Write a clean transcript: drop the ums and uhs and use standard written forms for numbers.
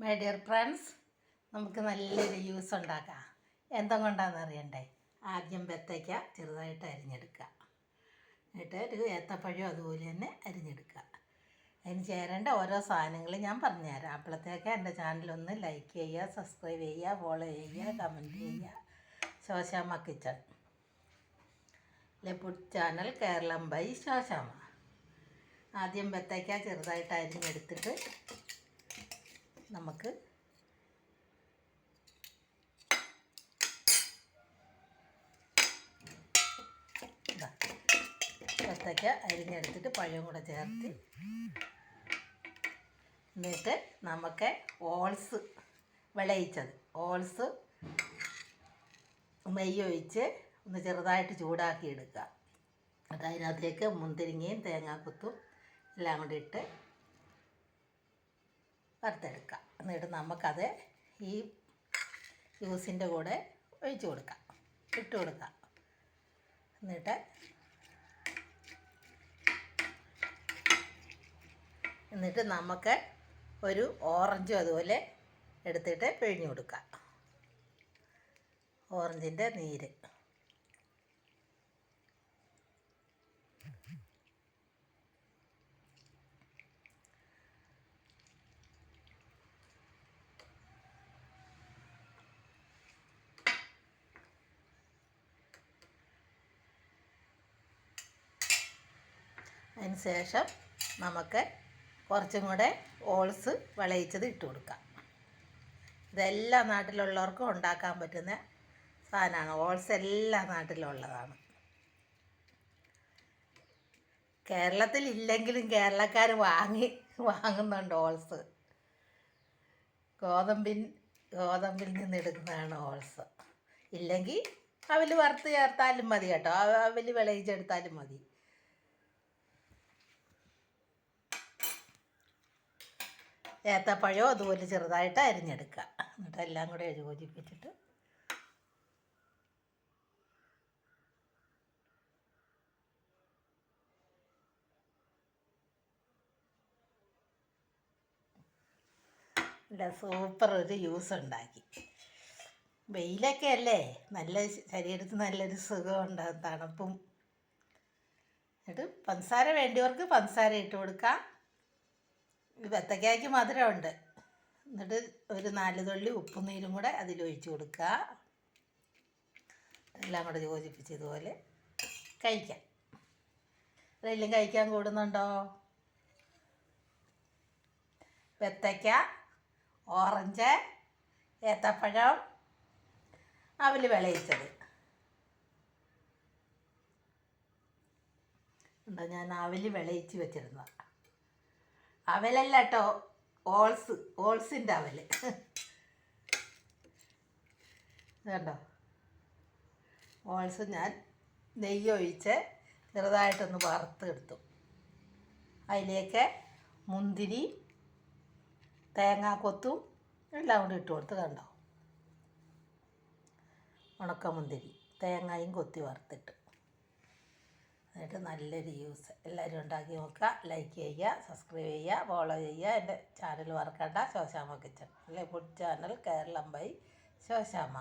My dear friends, നമുക്ക് നല്ലൊരു juice ഉണ്ടാക്കാം. എന്തുകൊണ്ടാണെന്ന് അറിയണ്ടേ? ആദ്യം ബത്തയ്ക്ക ചെറുതായിട്ട് അരിഞ്ഞെടുക്കുക. എന്നിട്ട് ഒരു ഏത്തപ്പഴം അതുപോലെ തന്നെ അരിഞ്ഞെടുക്കുക. അതിന് ചേരേണ്ട ഓരോ സാധനങ്ങൾ ഞാൻ പറഞ്ഞുതരാം. അപ്പോഴത്തേക്ക് എൻ്റെ ചാനലൊന്ന് ലൈക്ക് ചെയ്യുക, സബ്സ്ക്രൈബ് ചെയ്യുക, ഫോളോ ചെയ്യുക, കമൻറ്റ് ചെയ്യുക. Shoshamma kitchen food channel Keralam by Shoshamma. ആദ്യം ബത്തയ്ക്ക ചെറുതായിട്ട് അരിഞ്ഞെടുത്തിട്ട് നമുക്ക് ബത്തയ്ക്ക അരിഞ്ഞെടുത്തിട്ട് പഴവും കൂടെ ചേർത്ത് എന്നിട്ട് നമുക്ക് ഓൾസ് വിളയിച്ചത് ഓൾസ് നെയ്യൊഴിച്ച് ഒന്ന് ചെറുതായിട്ട് ചൂടാക്കി എടുക്കുക. അത് അതിനകത്തേക്ക് മുന്തിരിങ്ങയും തേങ്ങാക്കൊത്തും എല്ലാം കൂടി ഇട്ട് വറുത്തെടുക്കാം. എന്നിട്ട് നമുക്കത് ഈ ജ്യൂസിൻ്റെ കൂടെ ഒഴിച്ച് കൊടുക്കാം, ഇട്ട് കൊടുക്കാം. എന്നിട്ട് നമുക്ക് ഒരു ഓറഞ്ചും അതുപോലെ എടുത്തിട്ട് പിഴിഞ്ഞു കൊടുക്കാം. ഓറഞ്ചിൻ്റെ നീര് അതിന് ശേഷം നമുക്ക് കുറച്ചും കൂടെ ഓൾസ് വിളയിച്ചത് ഇട്ട് കൊടുക്കാം. ഇതെല്ലാ നാട്ടിലുള്ളവർക്കും ഉണ്ടാക്കാൻ പറ്റുന്ന സാധനമാണ്. ഓൾസ് എല്ലാ നാട്ടിലുള്ളതാണ്. കേരളത്തിൽ ഇല്ലെങ്കിലും കേരളക്കാർ വാങ്ങുന്നുണ്ട് ഓൾസ്. ഗോതമ്പിൽ നിന്ന് എടുക്കുന്നതാണ് ഓൾസ്. ഇല്ലെങ്കിൽ അവൽ വറുത്ത് ചേർത്താലും മതി കേട്ടോ. അവൽ വിളയിച്ചെടുത്താലും മതി. ഏത്തപ്പഴവും അതുപോലെ ചെറുതായിട്ട് അരിഞ്ഞെടുക്കുക. എന്നിട്ട് എല്ലാം കൂടെ യോജിപ്പിച്ചിട്ട് സൂപ്പർ ഒരു ജ്യൂസ് ഉണ്ടാക്കി. വെയിലൊക്കെ അല്ലേ, നല്ല ശരീരത്തിന് നല്ലൊരു സുഖം ഉണ്ടാകും, തണുപ്പും. എന്നിട്ട് പഞ്ചസാര വേണ്ടിയവർക്ക് പഞ്ചസാര ഇട്ട് കൊടുക്കാം. ബത്തയ്ക്കയ്ക്ക് മധുരമുണ്ട്. എന്നിട്ട് ഒരു 4 തുള്ളി ഉപ്പും നീരും കൂടെ അതിലൊഴിച്ച് കൊടുക്കുക. എല്ലാം കൂടെ യോജിപ്പിച്ച് ഇതുപോലെ കഴിക്കാം. അതെല്ലാം കഴിക്കാൻ കൂടുന്നുണ്ടോ? ബത്തയ്ക്ക, ഓറഞ്ച്, ഏത്തപ്പഴം, അവൽ വിളയിച്ചത്. എന്താ, ഞാൻ അവൽ വിളയിച്ച് വെച്ചിരുന്നത്. അവലല്ല കേട്ടോ, ഓൾസിൻ്റെ അവൽ. കണ്ടോ, ഓൾസ് ഞാൻ നെയ്യൊഴിച്ച് ചെറുതായിട്ടൊന്ന് വറുത്തെടുത്തു. അതിലേക്ക് മുന്തിരി, തേങ്ങാക്കൊത്തും എല്ലാം കൂടി ഇട്ട് കൊടുത്ത്. കണ്ടോ, ഉണക്കമുന്തിരി തേങ്ങയും കൊത്തി വറുത്തിട്ട്. എന്നിട്ട് നല്ലൊരു ജ്യൂസ്. എല്ലാവരും ഉണ്ടാക്കി നോക്കുക. ലൈക്ക് ചെയ്യുക, സബ്സ്ക്രൈബ് ചെയ്യുക, ഫോളോ ചെയ്യുക. എൻ്റെ ചാനൽ മറക്കണ്ട, Shoshamma kitchen food channel Keralam by Shoshamma.